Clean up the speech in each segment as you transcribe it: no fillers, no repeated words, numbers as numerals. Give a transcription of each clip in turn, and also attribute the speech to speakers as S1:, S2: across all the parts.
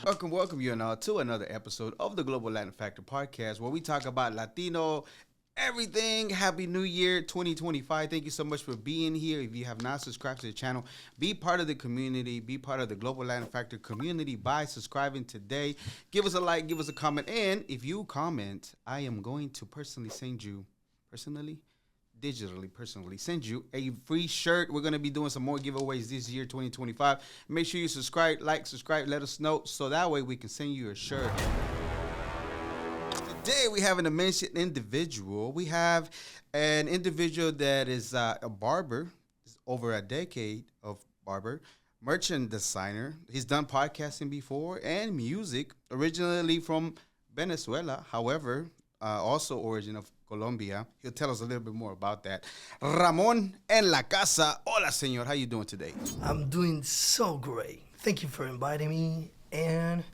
S1: Welcome you now to another episode of the Global Latin Factor Podcast, where we talk about Latino everything. Happy New Year 2025. Thank you so much for being here. If you have not subscribed to the channel, be part of the community, be part of the Global Latin Factor community by subscribing today. Give us a like, give us a comment, and if you comment, I am going to personally send you, digitally send you a free shirt. We're going to be doing some more giveaways this year, 2025. Make sure you subscribe, let us know, so that way we can send you a shirt. Today we have an mentioned individual. We have an individual that is a barber, over a decade of barber, merchant designer. He's done podcasting before and music, originally from Venezuela, however, also origin of Colombia. He'll tell us a little bit more about that. Ramon en la casa. Hola, señor. How you doing today?
S2: I'm doing so great. Thank you for inviting me, and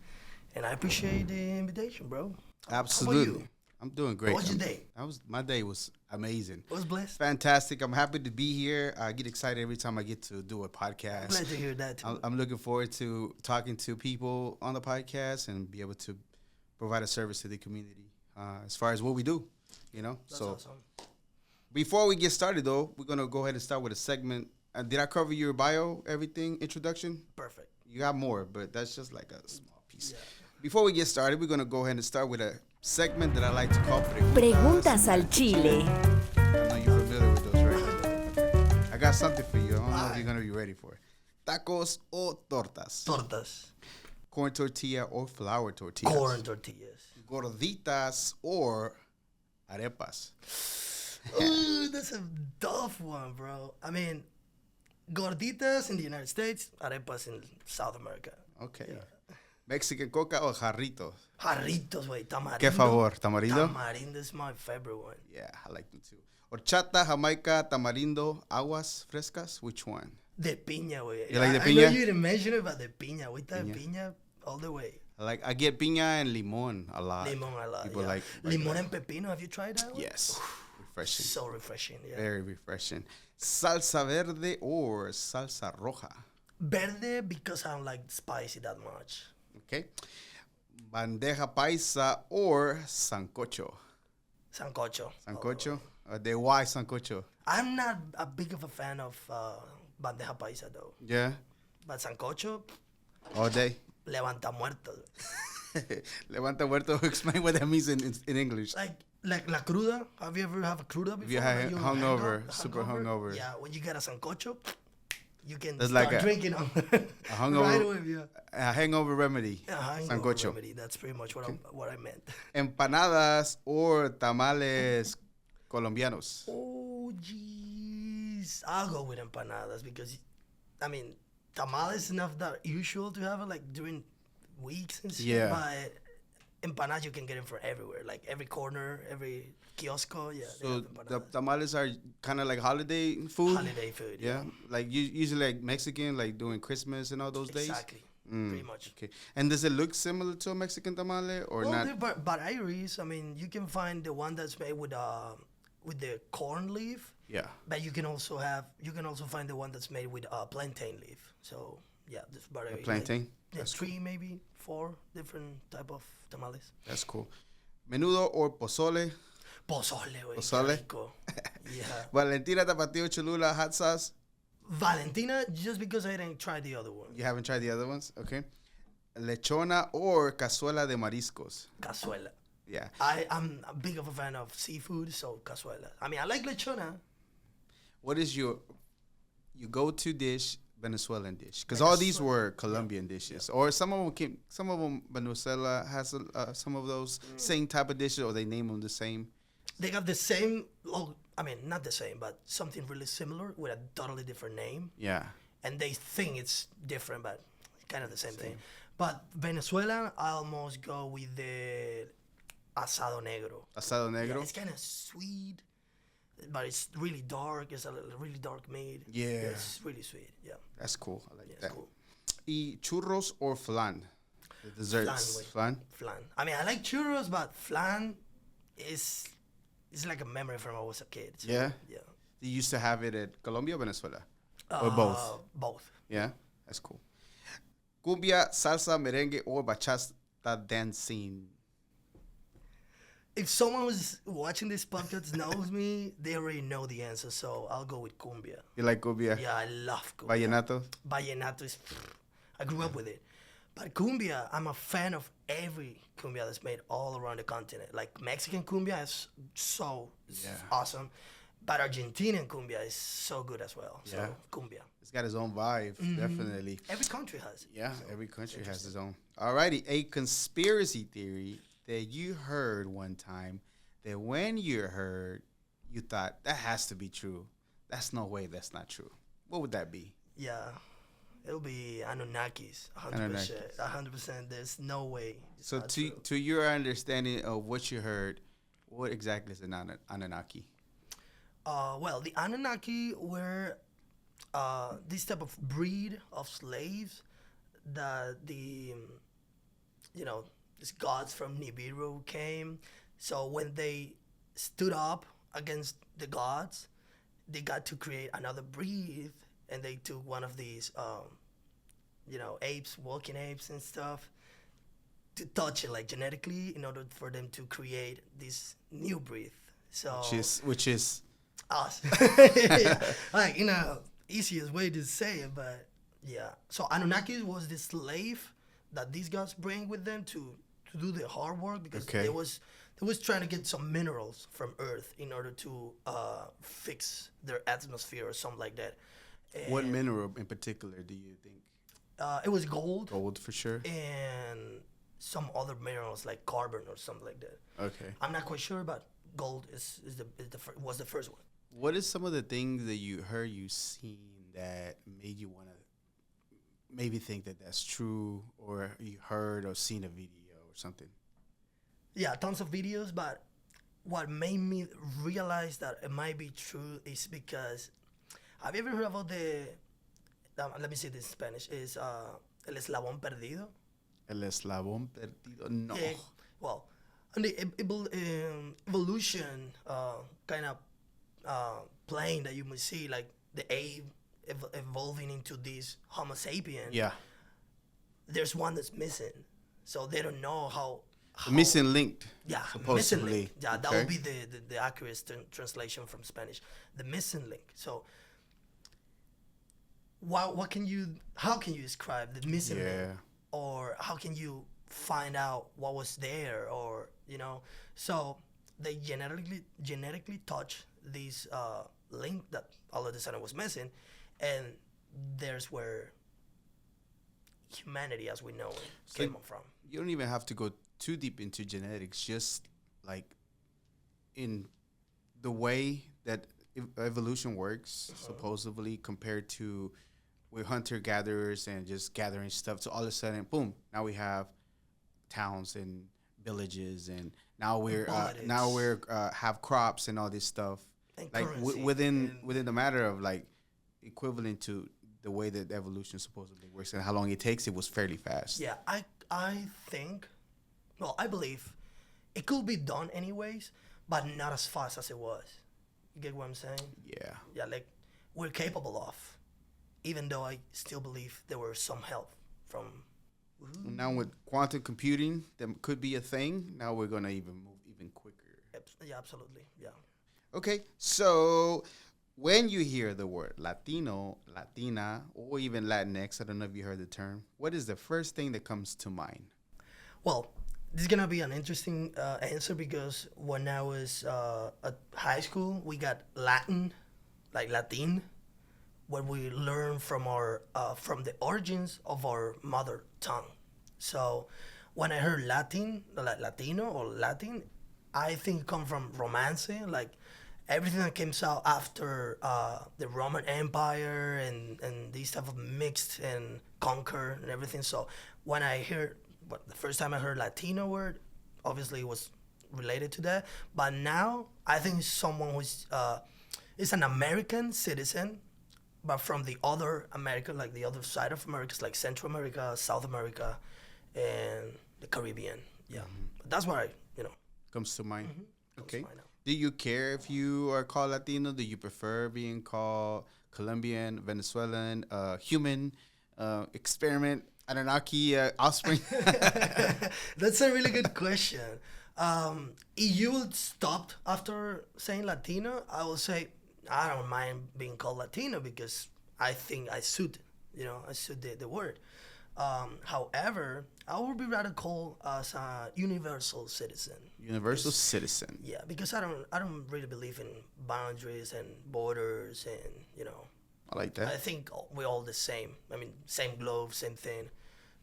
S2: I appreciate the invitation, bro.
S1: Absolutely.
S2: How about you?
S1: I'm doing great.
S2: How was your day?
S1: My day was amazing.
S2: It was blessed.
S1: Fantastic. I'm happy to be here. I get excited every time I get to do a podcast.
S2: I'm glad to hear that too.
S1: I'm looking forward to talking to people on the podcast and be able to provide a service to the community as far as what we do. You know,
S2: That's
S1: so
S2: awesome.
S1: Before we get started, though, we're gonna go ahead and start with a segment. Did I cover your bio, everything, introduction?
S2: Perfect.
S1: You got more, but that's just like a small piece.
S2: Yeah.
S1: Before we get started, we're gonna go ahead and start with a segment that I like to call
S3: Preguntas Al Chile.
S1: I know you're familiar with those, right? I got something for you. I don't know if you're gonna be ready for it. Tacos o tortas?
S2: Tortas.
S1: Corn tortilla or flour tortillas?
S2: Corn tortillas.
S1: Gorditas or arepas?
S2: Ooh, that's a tough one, bro. I mean, gorditas in the United States, arepas in South America.
S1: Okay.
S2: Yeah.
S1: Mexican coca or jarritos?
S2: Jarritos, güey. Tamarindo.
S1: ¿Qué favor? ¿Tamarindo?
S2: Tamarindo is my favorite one.
S1: Yeah, I like them too. Horchata, Jamaica, tamarindo, aguas frescas. Which one?
S2: De piña, güey.
S1: You like the
S2: I
S1: piña?
S2: know you didn't mention it, but the piña. Ahorita piña all the way.
S1: I get piña and limon a lot.
S2: Limon a lot.
S1: People
S2: yeah.
S1: like
S2: Limon and pepino. Have you tried that one?
S1: Yes. Refreshing.
S2: So refreshing. Yeah.
S1: Very refreshing. Salsa verde or salsa roja?
S2: Verde because I don't like spicy that much.
S1: Okay. Bandeja paisa or sancocho?
S2: Sancocho.
S1: Sancocho? De why sancocho?
S2: I'm not a big of a fan of bandeja paisa though.
S1: Yeah.
S2: But sancocho,
S1: All day.
S2: levanta muertos.
S1: Levanta muerto. Explain what that means in English.
S2: Like la cruda. Have you ever have a cruda before?
S1: If you have
S2: Like
S1: hungover, super hungover.
S2: Yeah, when you get a sancocho, you can
S1: That's
S2: start
S1: like
S2: drinking on
S1: A hungover,
S2: right away. Yeah.
S1: a hangover remedy.
S2: Hangover
S1: Sancocho.
S2: remedy. That's pretty much what I meant.
S1: Empanadas or tamales colombianos?
S2: Oh, jeez. I'll go with empanadas because, I mean, tamales is not that usual to have it like during weeks and shit.
S1: Yeah.
S2: But empanadas you can get them from everywhere, like every corner, every kiosco. Yeah. they
S1: So
S2: have
S1: the
S2: empanadas.
S1: tamales are kind of like holiday food?
S2: Holiday food.
S1: Yeah. Like usually like Mexican, like doing Christmas and all those days?
S2: Exactly.
S1: Mm,
S2: Pretty much.
S1: Okay. And does it look similar to a Mexican tamale or
S2: Well,
S1: not?
S2: there are varieties. I mean, you can find the one that's made with the corn leaf.
S1: Yeah.
S2: But you can also find the one that's made with plantain leaf. So yeah, this variety.
S1: Plantain?
S2: Yeah,
S1: That's
S2: three, maybe 4 different type of tamales.
S1: That's cool. Menudo or pozole?
S2: Pozole, güey.
S1: Pozole?
S2: Qué rico. Yeah.
S1: Valentina, tapatio, cholula, hot sauce?
S2: Valentina, just because I didn't try the other one.
S1: You haven't tried the other ones? Okay. Lechona or cazuela de mariscos?
S2: Cazuela.
S1: Yeah.
S2: I'm a big of a fan of seafood, so cazuela. I mean, I like lechona.
S1: What is your go-to dish, Venezuelan dish? Because all these were Colombian dishes, or some of them Venezuela has some of those same type of dishes, or they name them the same.
S2: They got the same, I mean, not the same, but something really similar with a totally different name.
S1: Yeah.
S2: And they think it's different, but kind of the same thing. But Venezuelan, I almost go with the asado negro.
S1: Asado negro.
S2: Yeah, it's kind of sweet, but it's really dark. It's a really dark meat.
S1: Yeah.
S2: It's really sweet. Yeah.
S1: That's cool. I like
S2: Yeah,
S1: that.
S2: it's cool.
S1: Y churros or flan? The desserts. Flan?
S2: Flan. I mean, I like churros, but flan is like a memory from when I was a kid. So,
S1: Yeah?
S2: Yeah.
S1: You used to have it at Colombia or Venezuela? Or both?
S2: Both.
S1: Yeah? That's cool. cumbia, salsa, merengue, or bachata dancing?
S2: If someone who's watching this podcast knows me, they already know the answer. So I'll go with cumbia.
S1: You like cumbia?
S2: Yeah, I love cumbia.
S1: Vallenato?
S2: Vallenato is, I grew up with it. But cumbia, I'm a fan of every cumbia that's made all around the continent. Like Mexican cumbia is so awesome. But Argentinian cumbia is so good as well. So cumbia.
S1: It's got its own vibe, definitely.
S2: Every country has it.
S1: Yeah, so every country has its own. Alrighty, a conspiracy theory that you heard one time that when you heard, you thought, that has to be true. That's no way that's not true. What would that be?
S2: Yeah. It'll be Anunnakis, 100%. 100%. There's no way.
S1: So to your understanding of what you heard, what exactly is an Anunnaki?
S2: Well, the Anunnaki were this type of breed of slaves that these gods from Nibiru came. So when they stood up against the gods, they got to create another breed, and they took one of these, apes, walking apes and stuff, to touch it like genetically in order for them to create this new breed. So
S1: which is
S2: us. Yeah. Like, easiest way to say it, but yeah. So Anunnaki was the slave that these gods bring with them to do the hard work, because they was trying to get some minerals from Earth in order to fix their atmosphere or something like that. And
S1: what mineral in particular do you think?
S2: It was gold.
S1: Gold for sure.
S2: And some other minerals like carbon or something like that.
S1: Okay.
S2: I'm not quite sure, but gold was the first one.
S1: What is some of the things that you heard, you seen that made you want to maybe think that that's true, or you heard or seen a video or something?
S2: Yeah, tons of videos, but what made me realize that it might be true is because, have you ever heard about let me say this in Spanish, is El Eslabón Perdido?
S1: El Eslabón Perdido? No.
S2: Well, on the evolution kind of plane that you may see, like the ape evolving into this Homo sapien.
S1: Yeah.
S2: There's one that's missing, so they don't know how
S1: missing linked.
S2: Yeah,
S1: supposedly.
S2: missing link. Yeah, that would be the accurate translation from Spanish. The missing link. So, how can you describe the missing link, or how can you find out what was there, or So they genetically touch this link that all of a sudden was missing, and there's where humanity as we know it came from.
S1: You don't even have to go too deep into genetics, just like in the way that evolution works, supposedly, compared to we're hunter-gatherers and just gathering stuff, to all of a sudden, boom, now we have towns and villages, and now we're have crops and all this stuff.
S2: And
S1: like within the matter of like equivalent to the way that evolution supposedly works and how long it takes, it was fairly fast.
S2: Yeah, I think, well, I believe it could be done anyways, but not as fast as it was. You get what I'm saying?
S1: Yeah.
S2: Yeah, like we're capable of, even though I still believe there were some help from.
S1: Now with quantum computing, that could be a thing. Now we're gonna even move even quicker.
S2: Yeah, absolutely. Yeah.
S1: Okay, so when you hear the word Latino, Latina, or even Latinx, I don't know if you heard the term, what is the first thing that comes to mind?
S2: Well, this is gonna be an interesting answer, because when I was at high school, we got Latin, like Latin, where we learn from our from the origins of our mother tongue. So when I heard Latin, like Latino or Latin, I think it comes from Romance, like everything that came out after the Roman Empire and these type of mixed and conquer and everything. So when I heard, the first time I heard Latino word, obviously it was related to that. But now I think it's someone who's is an American citizen, but from the other America, like the other side of America, like Central America, South America, and the Caribbean. Yeah, that's what
S1: comes to mind. Okay.
S2: To mind now.
S1: Do you care if you are called Latino? Do you prefer being called Colombian, Venezuelan, human, experiment? Anunnaki offspring?
S2: That's a really good question. If you would stop after saying Latino, I will say I don't mind being called Latino because I think I suit, I suit the word. However, I would be rather called as a universal citizen.
S1: Universal citizen.
S2: Yeah, because I don't really believe in boundaries and borders and
S1: I like that.
S2: I think we're all the same. I mean, same globe, same thing,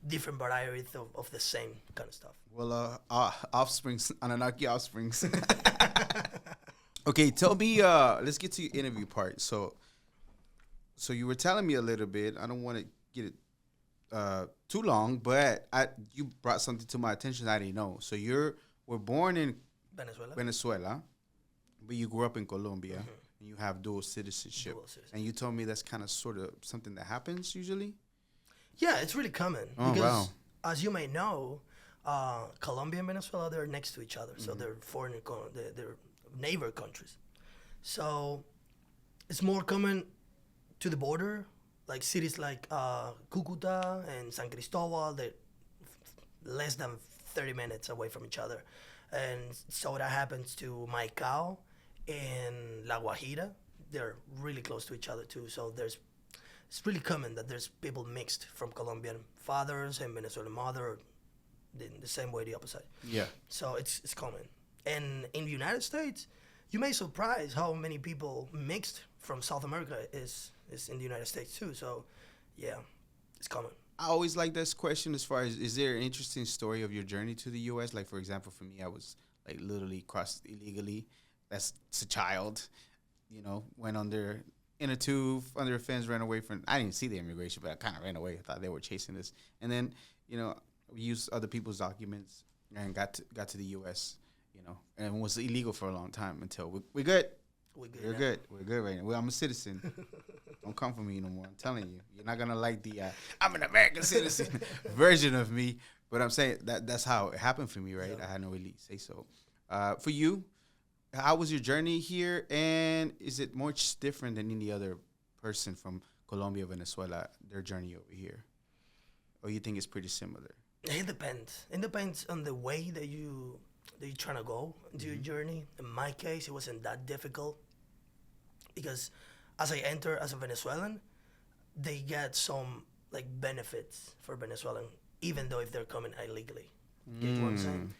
S2: different varieties of the same kind of stuff.
S1: Well, offsprings, Anunnaki offsprings. Okay, tell me. Let's get to your interview part. So you were telling me a little bit. I don't want to get it too long, but you brought something to my attention I didn't know. So were born in Venezuela, but you grew up in Colombia, and you have dual citizenship. And you told me that's kind of sort of something that happens usually.
S2: Yeah, it's really common because, as you may know, Colombia and Venezuela, they're next to each other, so they're they're neighbor countries. So it's more common to the border, like cities like Cucuta and San Cristobal. They're less than 30 minutes away from each other, and so that happens to Maicao and La Guajira. They're really close to each other too. So it's really common that there's people mixed from Colombian fathers and Venezuelan mother, the same way the opposite.
S1: Yeah.
S2: So it's common. And in the United States, you may surprise how many people mixed from South America is in the United States too. So yeah, it's common.
S1: I always like this question as far as, is there an interesting story of your journey to the U.S.? Like, for example, for me, I was like literally crossed illegally. That's a child, went under in a tube, under a fence, ran away from, I didn't see the immigration, but I kind of ran away. I thought they were chasing us. And then, we used other people's documents and got to the U.S., and it was illegal for a long time until we're good. We're good. We're good right now. Well, I'm a citizen. Don't come for me no more. I'm telling you. You're not going to like the I'm an American citizen version of me. But I'm saying that's how it happened for me, right? Yeah. I had no really say so. For you, how was your journey here? And is it much different than any other person from Colombia, Venezuela, their journey over here? Or you think it's pretty similar?
S2: It depends. It depends on the way that you're trying to go into your journey. In my case, it wasn't that difficult because as I enter as a Venezuelan, they get some like benefits for Venezuelan, even though if they're coming illegally. You get what I'm saying?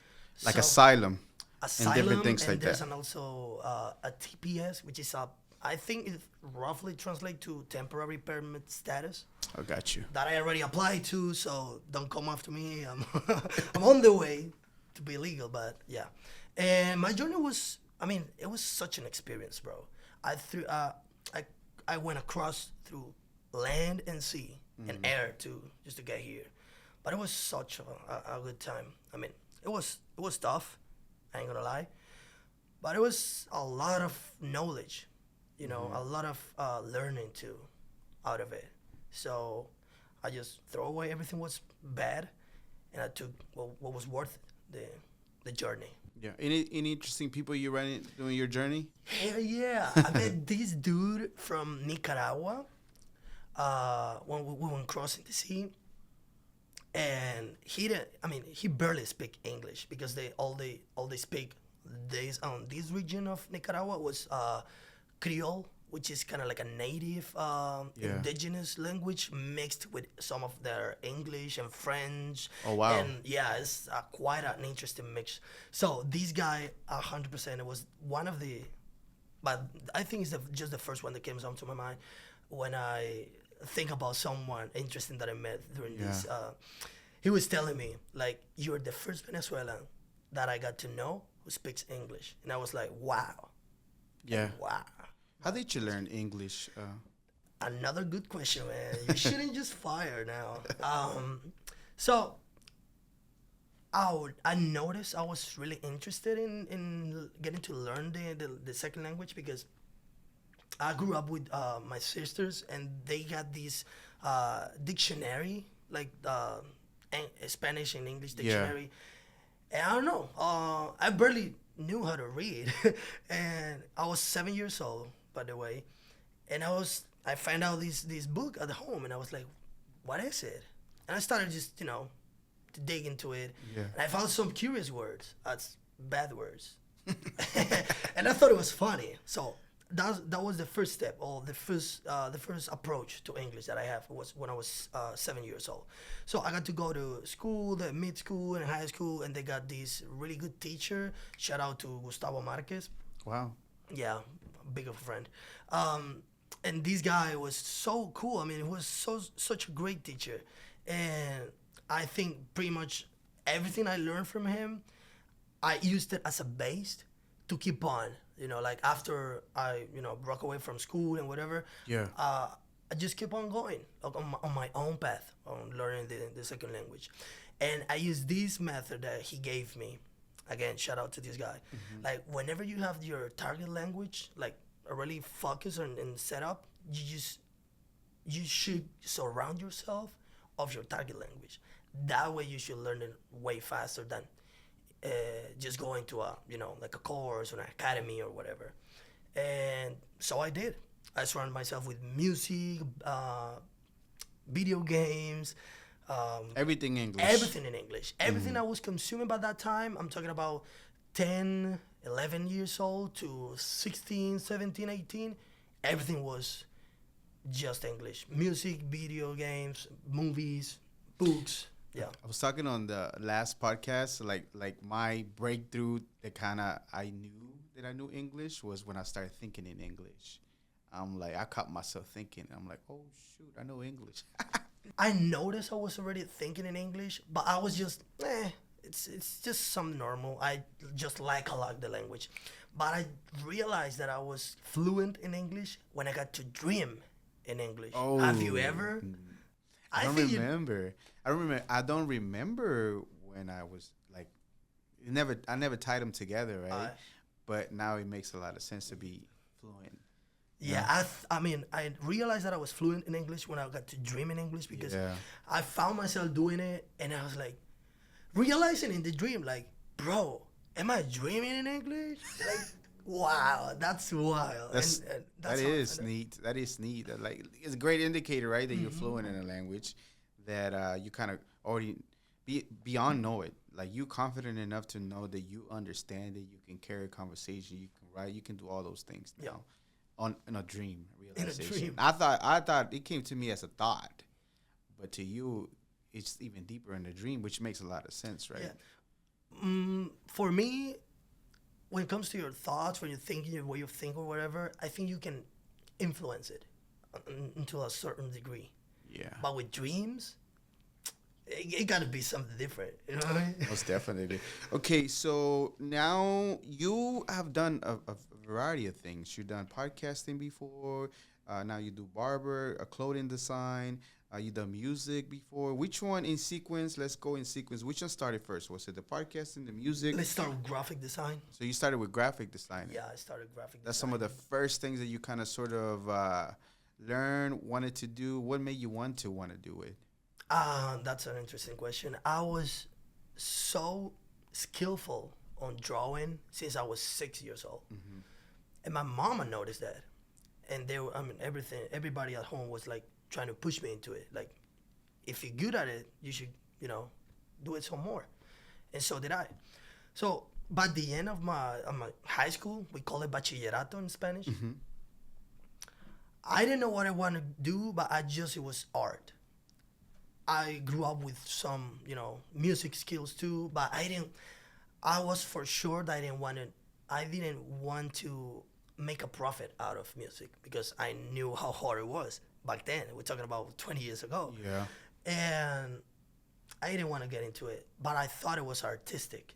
S1: Like asylum
S2: and
S1: different things like
S2: there's
S1: that.
S2: Also a TPS, which is I think it roughly translates to temporary permit status.
S1: I got you.
S2: That I already applied to, so don't come after me. I'm on the way to be legal, but yeah. And my journey was, it was such an experience, bro. I went across through land and sea and air just to get here, but it was such a good time. It was tough, I ain't gonna lie, but it was a lot of knowledge, a lot of learning too out of it. So I just throw away everything was bad, and I took what was worth the journey.
S1: Yeah. Any interesting people you ran into during your journey?
S2: Hell yeah. I met this dude from Nicaragua when we went crossing the sea. And he barely speak English because all they speak on this region of Nicaragua was Creole, which is kind of like a native indigenous language mixed with some of their English and French.
S1: Oh, wow.
S2: And yeah, it's quite an interesting mix. So this guy, 100%, it was one of the, but I think it's just the first one that comes onto my mind when I think about someone interesting that I met during this. He was telling me, like, you're the first Venezuelan that I got to know who speaks English. And I was like, wow.
S1: Yeah.
S2: Wow.
S1: How did you learn English?
S2: Another good question, man. You shouldn't just fire now. So I noticed I was really interested in getting to learn the second language because I grew up with my sisters and they got this dictionary, like Spanish and English dictionary. And I don't know, I barely knew how to read. And I was 7 years old, by the way. And I found out this book at home and I was like, what is it? And I started just, to dig into it.
S1: Yeah.
S2: And I found some curious words. That's bad words. And I thought it was funny. So that was the first step, or the first approach to English that I have was when I was 7 years old. So I got to go to school, the mid school and high school, and they got this really good teacher. Shout out to Gustavo Marquez.
S1: Wow.
S2: Yeah, big of a friend. And this guy was so cool. I mean, he was such a great teacher. And I think pretty much everything I learned from him, I used it as a base to keep on. Like after I, broke away from school and whatever,
S1: Yeah.
S2: I just keep on going on my own path on learning the second language. And I use this method that he gave me. Again, shout out to this guy.
S1: Mm-hmm.
S2: Like whenever you have your target language, like already focused and set up, you should surround yourself of your target language. That way you should learn it way faster than just going to like a course or an academy or whatever. And so I did. I surrounded myself with music, video games,
S1: Everything English.
S2: everything in English. Everything I was consuming by that time, I'm talking about 10, 11 years old to 16, 17, 18, everything was just English. Music, video games, movies, books. Yeah.
S1: I was talking on the last podcast, like my breakthrough that I knew English was when I started thinking in English. I'm like, I caught myself thinking. I'm like, oh shoot, I know English.
S2: I noticed I was already thinking in English, but I was just, it's just some normal. I just like a lot the language. But I realized that I was fluent in English when I got to dream in English.
S1: Oh.
S2: Have you ever?
S1: I don't remember. I don't remember when I was like, I never tied them together, right? But now it makes a lot of sense to be fluent.
S2: Yeah, I mean, I realized that I was fluent in English when I got to dream in English because I found myself doing it, and I was like, realizing in the dream, like, bro, am I dreaming in English? Like, wow, that's wild.
S1: That is neat. That is neat. Like, it's a great indicator, right, that you're fluent in a language, that you kind of already beyond know it. Like, you're confident enough to know that you understand it. You can carry a conversation. You can write. You can do all those things now.
S2: Yeah.
S1: In a dream realization.
S2: In a dream.
S1: I thought it came to me as a thought, but to you, it's even deeper in the dream, which makes a lot of sense, right?
S2: Yeah. For me, when it comes to your thoughts, when you're thinking, your way of thinking or whatever, I think you can influence it to a certain degree.
S1: Yeah.
S2: But with dreams, it got to be something different. You know what I mean?
S1: Most definitely. Okay, so now you have done a variety of things. You've done podcasting before. Now you do barber, clothing design. You done music before. Which one in sequence? Let's go in sequence. Which one started first? Was it the podcasting, the music?
S2: Let's start with graphic design.
S1: So you started with graphic design.
S2: Yeah, I started graphic
S1: That's
S2: design.
S1: some of the first things that you kind of sort of learned, wanted to do. What made you want to do it?
S2: That's an interesting question. I was so skillful on drawing since I was 6 years old. Mm-hmm. And my mama noticed that. And everybody at home was like trying to push me into it. Like, if you're good at it, you should, do it some more. And so did I. So by the end of my high school, we call it bachillerato in Spanish. Mm-hmm. I didn't know what I wanted to do, but it was art. I grew up with some, music skills too, but I was for sure that I didn't want to make a profit out of music because I knew how hard it was back then. We're talking about 20 years ago.
S1: Yeah.
S2: And I didn't want to get into it, but I thought it was artistic.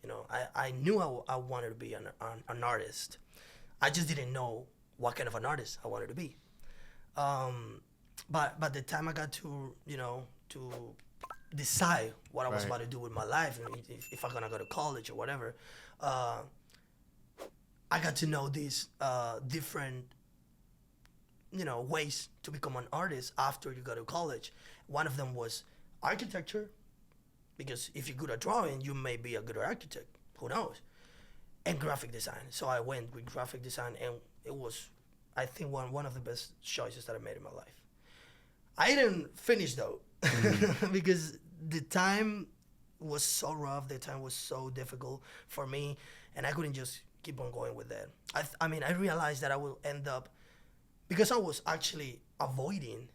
S2: I knew I wanted to be an artist. I just didn't know what kind of an artist I wanted to be. But by the time I got to, to decide what I was about to do with my life, if I'm gonna go to college or whatever, I got to know these different, ways to become an artist after you go to college. One of them was architecture, because if you're good at drawing, you may be a good architect. Who knows? And graphic design. So I went with graphic design, and it was, I think, one of the best choices that I made in my life. I didn't finish though, because the time was so rough. The time was so difficult for me, and I couldn't just keep on going with that. I mean, I realized that I will end up, because I was actually avoiding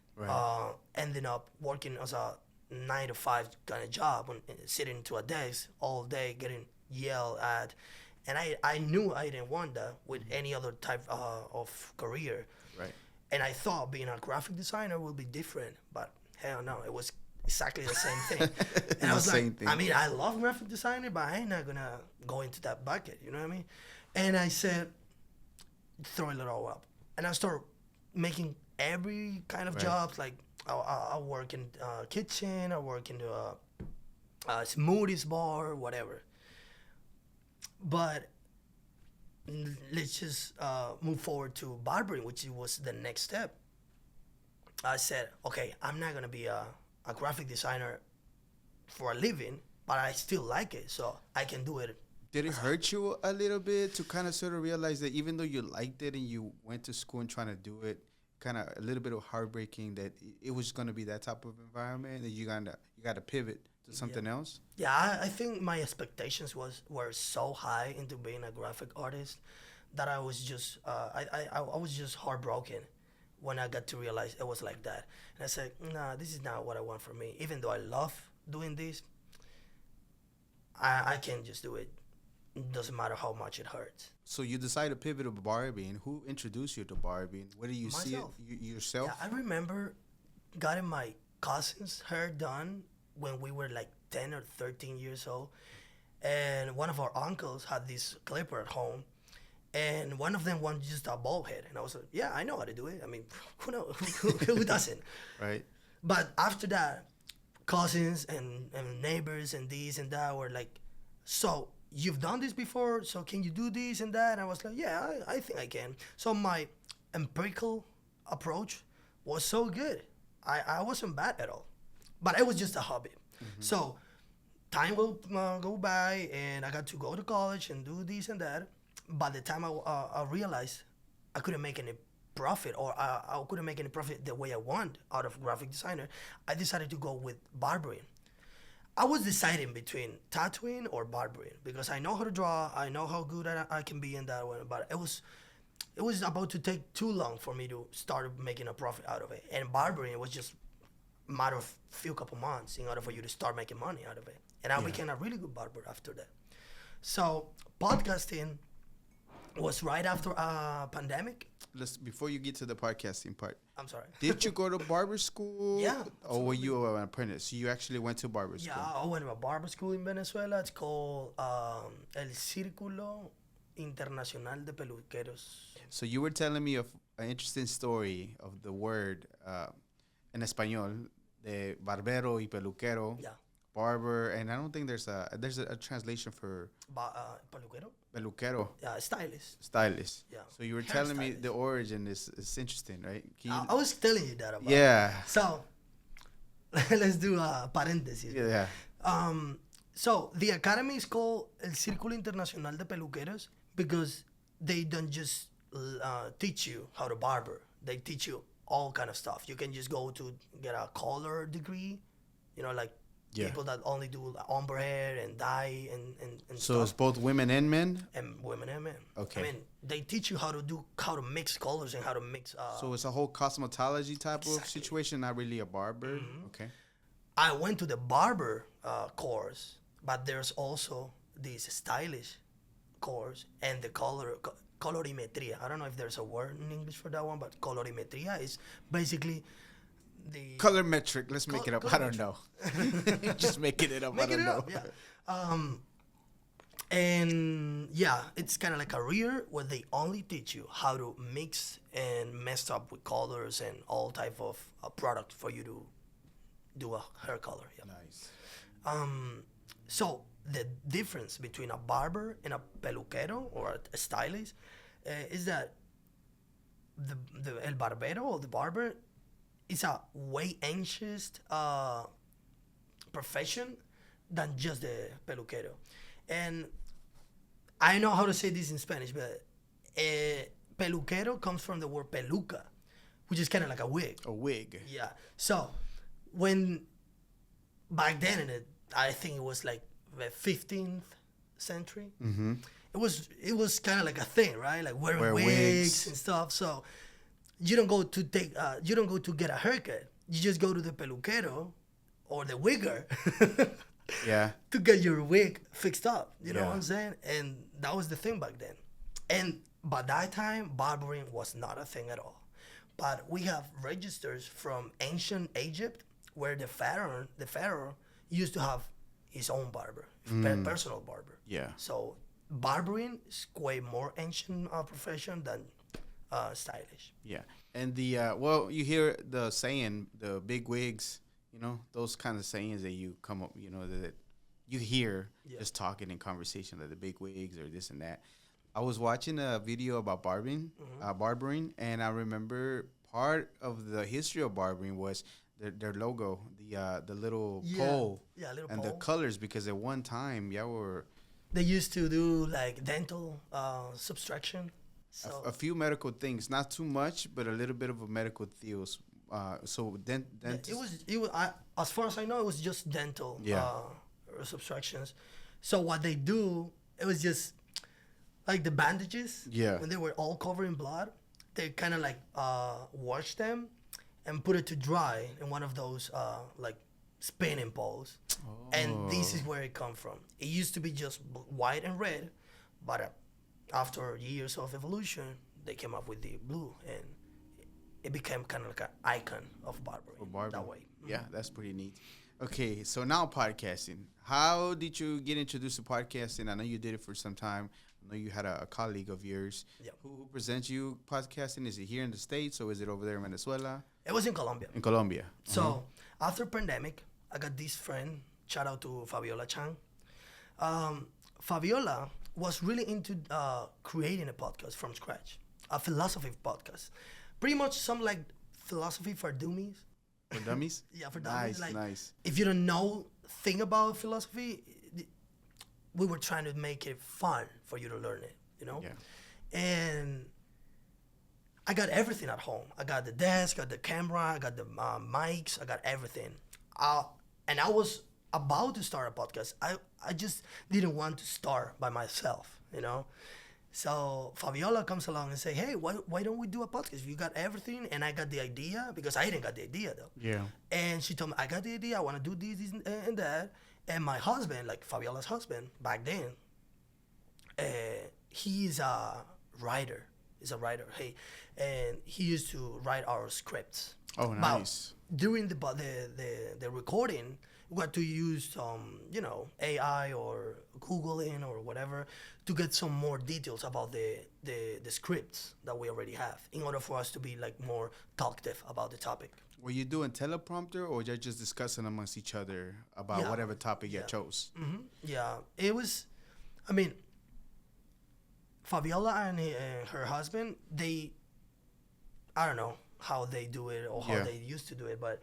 S2: ending up working as a 9 to 5 kind of job, sitting to a desk all day, getting yelled at, and I knew I didn't want that with any other type of career.
S1: Right.
S2: And I thought being a graphic designer would be different, but hell no, it was exactly the same thing. And I was like, I mean, I love graphic designer, but I ain't not gonna go into that bucket, you know what I mean? And I said, throw it all up. And I started making every kind of jobs. Like I work in kitchen, I work in a smoothies bar, whatever. But let's just move forward to barbering, which was the next step. I said, okay, I'm not gonna be a graphic designer for a living, but I still like it, so I can do it.
S1: Did it hurt you a little bit to kind of sort of realize that even though you liked it and you went to school and trying to do it, kind of a little bit of heartbreaking that it was going to be that type of environment that you got to pivot to something else?
S2: Yeah, I think my expectations were so high into being a graphic artist that I was just I was just heartbroken when I got to realize it was like that. And I said, nah, this is not what I want for me. Even though I love doing this, I can't just do it. It doesn't matter how much it hurts.
S1: So you decided to pivot to barbing. Who introduced you to barbing? Where do you see it yourself?
S2: Yeah, I remember getting my cousin's hair done when we were like 10 or 13 years old. And one of our uncles had this clipper at home. And one of them wanted just a bald head. And I was like, yeah, I know how to do it. I mean, who knows? Who doesn't?
S1: Right.
S2: But after that, cousins and neighbors and this and that were like, so you've done this before, so can you do this and that? And I was like, yeah, I think I can. So my empirical approach was so good. I wasn't bad at all. But it was just a hobby. Mm-hmm. So time will go by, and I got to go to college and do this and that. By the time I realized I couldn't make any profit, or I couldn't make any profit the way I want out of graphic designer, I decided to go with barbering. I was deciding between tattooing or barbering because I know how to draw, I know how good I can be in that one, but it was about to take too long for me to start making a profit out of it. And barbering was just a matter of couple months in order for you to start making money out of it. And I became a really good barber after that. So podcasting was right after pandemic.
S1: Before you get to the podcasting part,
S2: I'm sorry.
S1: Did you go to barber school?
S2: Yeah.
S1: Or were you an apprentice? So you actually went to barber school?
S2: Yeah, I went to a barber school in Venezuela. It's called El Círculo Internacional de Peluqueros.
S1: So you were telling me of an interesting story of the word en español, de barbero y peluquero.
S2: Yeah.
S1: Barber, and I don't think there's a translation for
S2: Peluquero?
S1: Peluquero.
S2: Yeah, stylist.
S1: Stylist.
S2: Yeah.
S1: So you were telling me the origin is interesting, right?
S2: I was telling you that about
S1: Yeah.
S2: So, let's do a paréntesis.
S1: Yeah.
S2: So, the academy is called El Círculo Internacional de Peluqueros because they don't just teach you how to barber. They teach you all kind of stuff. You can just go to get a color degree, like people that only do ombre hair and dye and
S1: so
S2: stuff.
S1: it's both women and men?
S2: And women and men.
S1: Okay.
S2: I mean, they teach you how to mix colors and how to mix...
S1: so it's a whole cosmetology type of situation, not really a barber? Mm-hmm. Okay.
S2: I went to the barber course, but there's also this stylish course and the colorimetria. I don't know if there's a word in English for that one, but colorimetria is basically... the
S1: color metric. Let's make it up. I don't know. Just making it up. I don't know.
S2: Yeah. And yeah, it's kind of like a career where they only teach you how to mix and mess up with colors and all type of product for you to do a hair color. Yeah.
S1: Nice.
S2: So the difference between a barber and a peluquero or a stylist is that the el barbero or the barber is a way anxious profession than just the peluquero. And I know how to say this in Spanish, but peluquero comes from the word peluca, which is kind of like a wig.
S1: A wig.
S2: Yeah. So when back then, I think it was like the 15th century.
S1: Mm-hmm.
S2: It was kind of like a thing, right? Like wearing
S1: Wear
S2: wigs
S1: wigs.
S2: and stuff. So you don't go to get a haircut. You just go to the peluquero or the wigger
S1: Yeah.
S2: to get your wig fixed up. You know
S1: Yeah.
S2: what I'm saying? And that was the thing back then. And by that time, barbering was not a thing at all. But we have registers from ancient Egypt where the pharaoh used to have his own barber, personal barber.
S1: Yeah.
S2: So barbering is way more ancient profession than stylish.
S1: Yeah. And well, you hear the saying, the big wigs, those kind of sayings that you come up, that you hear just talking in conversation, like the big wigs or this and that. I was watching a video about barbering, and I remember part of the history of barbering was their logo, the little pole,
S2: little
S1: and
S2: pole.
S1: the colors, because at one time,
S2: They used to do like dental subtraction. So
S1: a few medical things, not too much, but a little bit of a medical deals. So then
S2: it was as far as I know, it was just dental subtractions. So what they do, it was just like the bandages.
S1: Yeah.
S2: When they were all covered in blood, they kind of like wash them and put it to dry in one of those like spinning poles. And this is where it come from. It used to be just white and red, but after years of evolution, they came up with the blue, and it became kind of like an icon of barbering. That way.
S1: Yeah, that's pretty neat. Okay, so now podcasting. How did you get introduced to podcasting? I know you did it for some time. I know you had a colleague of yours who presents you podcasting. Is it here in the States or is it over there in Venezuela?
S2: It was in Colombia.
S1: In Colombia.
S2: So after pandemic, I got this friend. Shout out to Fabiola Chang. Fabiola was really into creating a podcast from scratch, a philosophy podcast. Pretty much some like philosophy for dummies.
S1: For dummies?
S2: Yeah, for dummies.
S1: Nice.
S2: If you don't know thing about philosophy, we were trying to make it fun for you to learn it,
S1: Yeah.
S2: And I got everything at home. I got the desk, I got the camera, I got the mics, I got everything. And I was about to start a podcast. I just didn't want to start by myself, So Fabiola comes along and say, hey, why don't we do a podcast? You got everything, and I got the idea, because I didn't got the idea, though.
S1: Yeah.
S2: And she told me, I got the idea, I want to do this and that. And my husband, like Fabiola's husband, back then, he's a writer. He's a writer. Hey, and he used to write our scripts.
S1: Oh, nice.
S2: But during the recording, we had to use some, AI or Googling or whatever to get some more details about the scripts that we already have in order for us to be like more talkative about the topic.
S1: Were you doing teleprompter or you're just discussing amongst each other about whatever topic you chose?
S2: Mm-hmm. Yeah, it was, Fabiola and her husband, I don't know how they do it or how they used to do it, but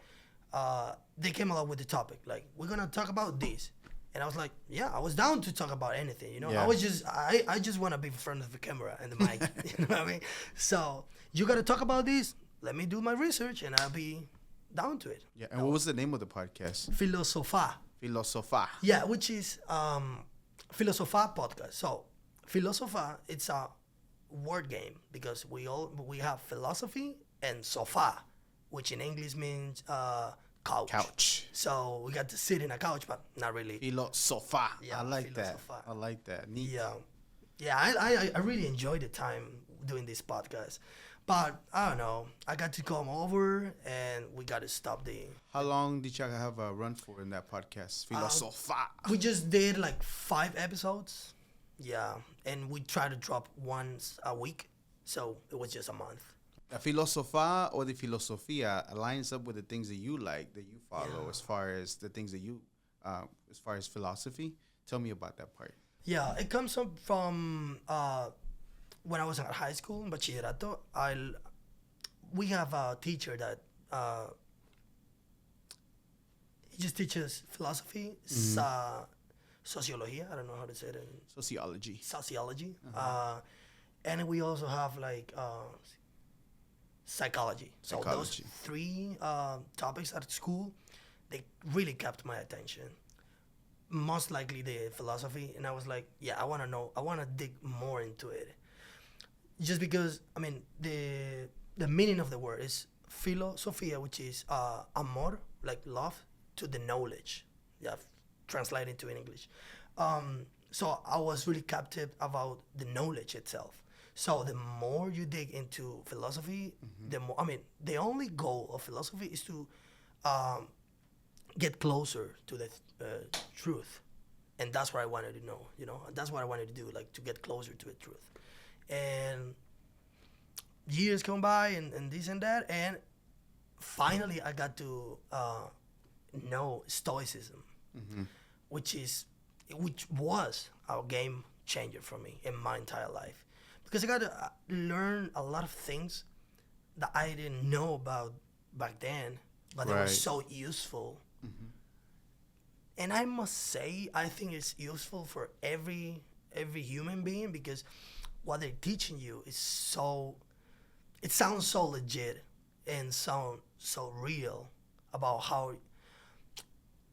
S2: they came along with the topic, like, we're gonna talk about this. And I was like, yeah, I was down to talk about anything,
S1: Yeah.
S2: I just want to be in front of the camera and the mic, you know what I mean? So, you got to talk about this, let me do my research, and I'll be down to it.
S1: Yeah, and what was the name of the podcast?
S2: Filosofa.
S1: Filosofa.
S2: Yeah, which is Filosofa Podcast. So, Filosofa, it's a word game because we have philosophy and sofa, which in English means couch. So we got to sit in a couch, but not really.
S1: Filosofa.
S2: Yeah,
S1: I like
S2: Filosofa.
S1: that. I like that. Neat.
S2: Yeah. I really enjoyed the time doing this podcast, but I don't know. I got to come over and we got to stop the.
S1: How long did you have a run for in that podcast? Filosofa.
S2: We just did like 5 episodes. Yeah, and we try to drop once a week, so it was just a month.
S1: The Filosofa or the Filosofia lines up with the things that you like, that you follow, as far as the things that you, as far as philosophy. Tell me about that part.
S2: Yeah, it comes up from when I was in high school, in bachillerato. We have a teacher that he just teaches philosophy, sociology. I don't know how to say it.
S1: Sociology.
S2: Sociology. And we also have like psychology. So those 3 topics at school, they really kept my attention. Most likely the philosophy, and I was like, yeah, I want to know, I want to dig more into it. Just because, I mean, the meaning of the word is filosofia, which is amor, like love, to the knowledge. Yeah, translated to in English. So I was really captive about the knowledge itself. So the more you dig into philosophy, the more, I mean, the only goal of philosophy is to get closer to the truth. And that's what I wanted to know, you know, that's what I wanted to do, like to get closer to the truth. And years come by and this and that, and finally I got to know Stoicism, which was a game changer for me in my entire life, because I got to learn a lot of things that I didn't know about back then, but they were so useful. And I must say, I think it's useful for every human being, because what they're teaching you is it sounds so legit and sound so real about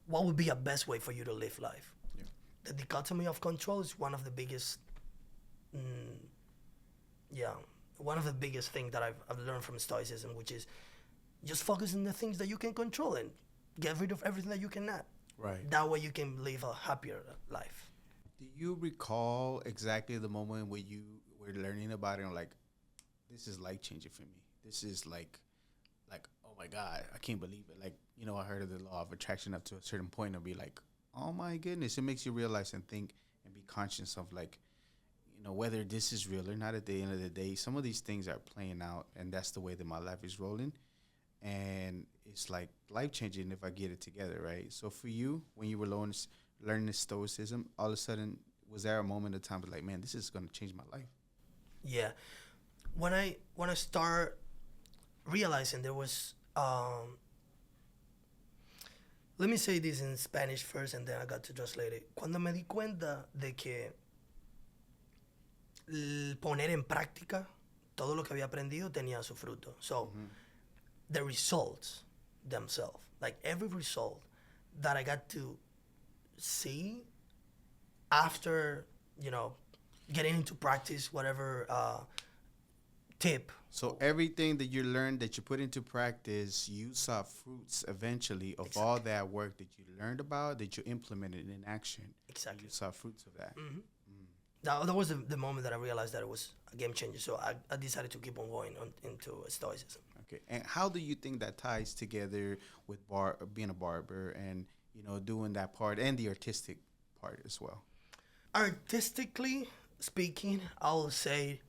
S2: what would be a best way for you to live life. Yeah. The dichotomy of control is one of the biggest, one of the biggest things that I've learned from Stoicism, which is just focus on the things that you can control and get rid of everything that you cannot.
S1: Right.
S2: That way you can live a happier life.
S1: Do you recall exactly the moment when you were learning about it and like, this is life changing for me? This is like, oh my God, I can't believe it. Like, you know, I heard of the law of attraction up to a certain point and be like, oh my goodness. It makes you realize and think and be conscious of like, you know, whether this is real or not. At the end of the day, some of these things are playing out, and that's the way that my life is rolling. And it's like life changing if I get it together, right? So for you, when you were learning Stoicism, all of a sudden, was there a moment of time like, man, this is going to change my life?
S2: Yeah. When I start realizing there was, let me say this in Spanish first, and then I got to translate it. Cuando me di cuenta de que poner en práctica todo lo que había aprendido tenía su fruto. So, the results themselves, like every result that I got to see after, you know, getting into practice, whatever tip.
S1: So everything that you learned, that you put into practice, you saw fruits eventually of all that work that you learned about, that you implemented in action.
S2: Exactly.
S1: You saw fruits of that.
S2: That was the moment that I realized that it was a game changer. So I decided to keep on going into Stoicism.
S1: Okay. And how do you think that ties together with being a barber and, you know, doing that part and the artistic part as well?
S2: Artistically speaking, I'll say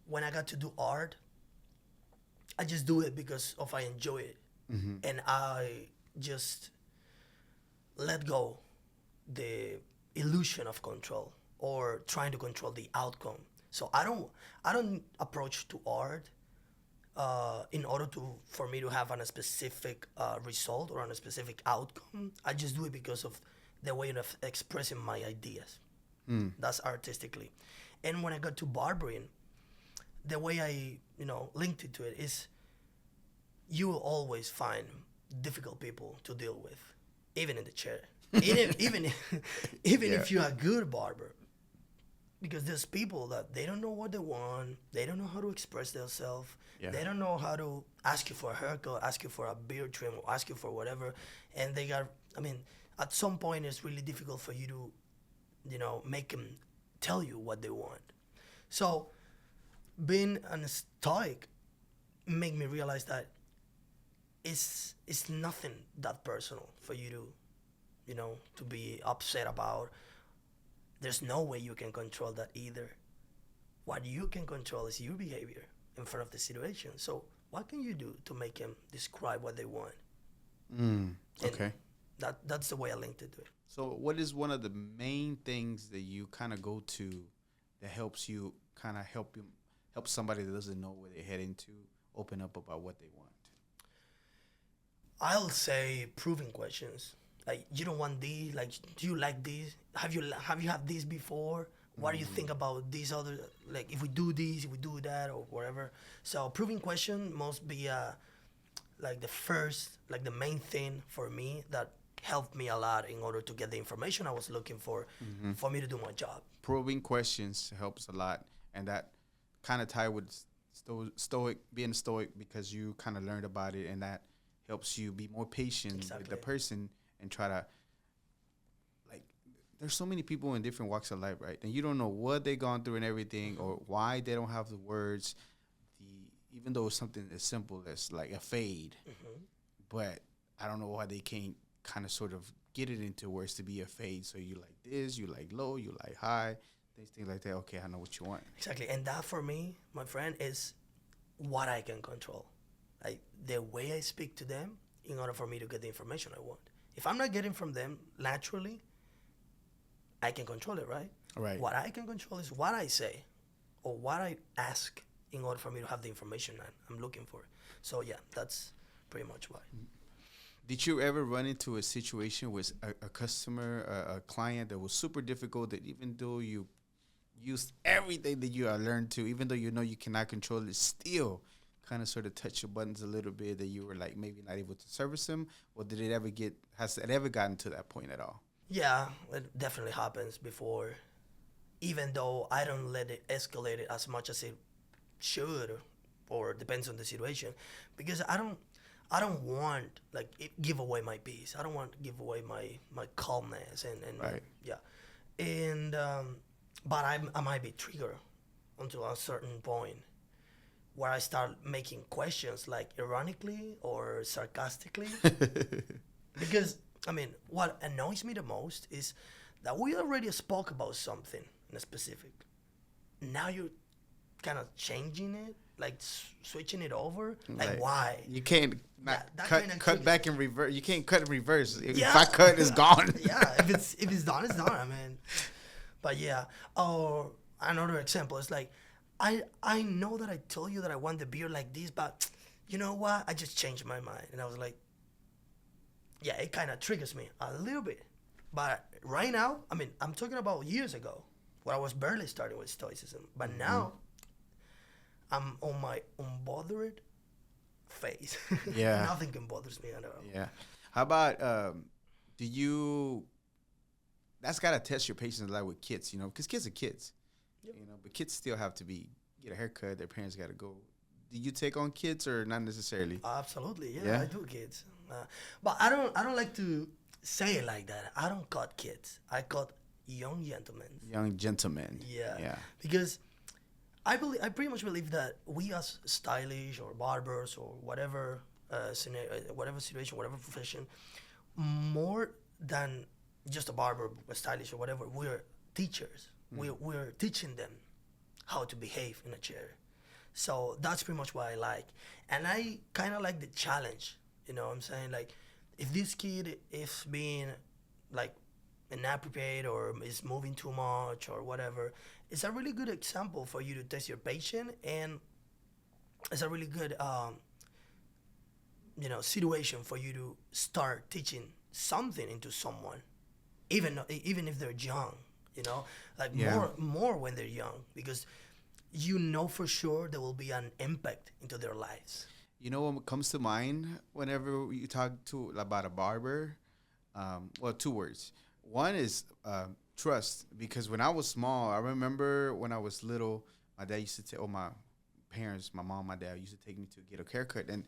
S2: when I got to do art, I just do it because I enjoy it. And I just let go the illusion of control or trying to control the outcome. So I don't approach to art in order for me to have a specific result or a specific outcome. I just do it because of the way of expressing my ideas. That's artistically. And when I got to barbering, the way I, you know, linked it to it is you will always find difficult people to deal with, even in the chair. even if you're a good barber. Because there's people that they don't know what they want, they don't know how to express themselves, they don't know how to ask you for a haircut, ask you for a beard trim, or ask you for whatever. And at some point it's really difficult for you to, you know, make them tell you what they want. So being a Stoic made me realize that it's nothing that personal for you to, you know, to be upset about. There's no way you can control that either. What you can control is your behavior in front of the situation. So what can you do to make them describe what they want?
S1: Okay.
S2: That's the way I linked it to it.
S1: So what is one of the main things that you kind of go to that helps you kind of help somebody that doesn't know where they're heading to open up about what they want?
S2: I'll say proving questions. Like, you don't want these. Like, do you like these? Have you had this before? What do you think about these other? Like, if we do this, if we do that, or whatever. So, proving question must be like the main thing for me that helped me a lot in order to get the information I was looking for me to do my job.
S1: Probing questions helps a lot, and that kind of tie with stoic, being stoic, because you kind of learned about it, and that helps you be more patient with the person and try to, like, there's so many people in different walks of life, right? And you don't know what they've gone through and everything, or why they don't have the words. Even though it's something as simple as like a fade, but I don't know why they can't kind of sort of get it into words to be a fade. So you like this, you like low, you like high, things like that. Okay, I know what you want.
S2: Exactly. And that for me, my friend, is what I can control. Like the way I speak to them in order for me to get the information I want. If I'm not getting from them naturally, I can control it, right?
S1: Right.
S2: What I can control is what I say or what I ask in order for me to have the information I'm looking for. So yeah, that's pretty much why.
S1: Did you ever run into a situation with a customer, a client that was super difficult, that even though you used everything that you have learned to, even though you know you cannot control it, still kind of sort of touch your buttons a little bit, that you were like maybe not able to service them? Or has it ever gotten to that point at all?
S2: Yeah, it definitely happens before, even though I don't let it escalate it as much as it should, or depends on the situation, because I don't want give away my peace. I don't want to give away my calmness and
S1: right.
S2: Yeah, and but I might be triggered until a certain point where I start making questions, like ironically or sarcastically, because I mean, what annoys me the most is that we already spoke about something in a specific. Now you're kind of changing it, like switching it over. Like,
S1: right.
S2: Why?
S1: You can't cut back and reverse. You can't cut in reverse.
S2: Yeah.
S1: If I cut, it's gone.
S2: Yeah, if it's done, it's done. I mean, but yeah. Or another example is like, I know that I told you that I want the beer like this, but you know what? I just changed my mind, and I was like, yeah, it kind of triggers me a little bit. But right now, I mean, I'm talking about years ago, when I was barely starting with Stoicism. But now, I'm on my unbothered phase.
S1: Yeah.
S2: Nothing can bothers me at all.
S1: Yeah. How about that's got to test your patience a lot with kids, because kids are kids,
S2: Yep.
S1: but kids still have to get a haircut. Their parents got to go. Do you take on kids or not necessarily?
S2: Absolutely, yeah,
S1: Yeah?
S2: I do kids. But I don't like to say it like that. I don't cut kids. I cut young gentlemen.
S1: Young gentlemen.
S2: Yeah.
S1: Yeah.
S2: Because I pretty much believe that we as stylish or barbers or whatever whatever situation, whatever profession, more than just a barber, a stylish or whatever, we're teachers. We're teaching them how to behave in a chair. So that's pretty much what I like. And I kind of like the challenge, you know what I'm saying? Like, if this kid is being, like, inappropriate or is moving too much or whatever, it's a really good example for you to test your patience, and it's a really good, situation for you to start teaching something into someone, even if they're young, like
S1: Yeah.
S2: more when they're young, because you know for sure there will be an impact into their lives.
S1: You know what comes to mind whenever you talk about a barber? Well, two words. One is trust, because when I was small, I remember when I was little, my dad used to take, my parents, my mom, my dad used to take me to get a haircut, and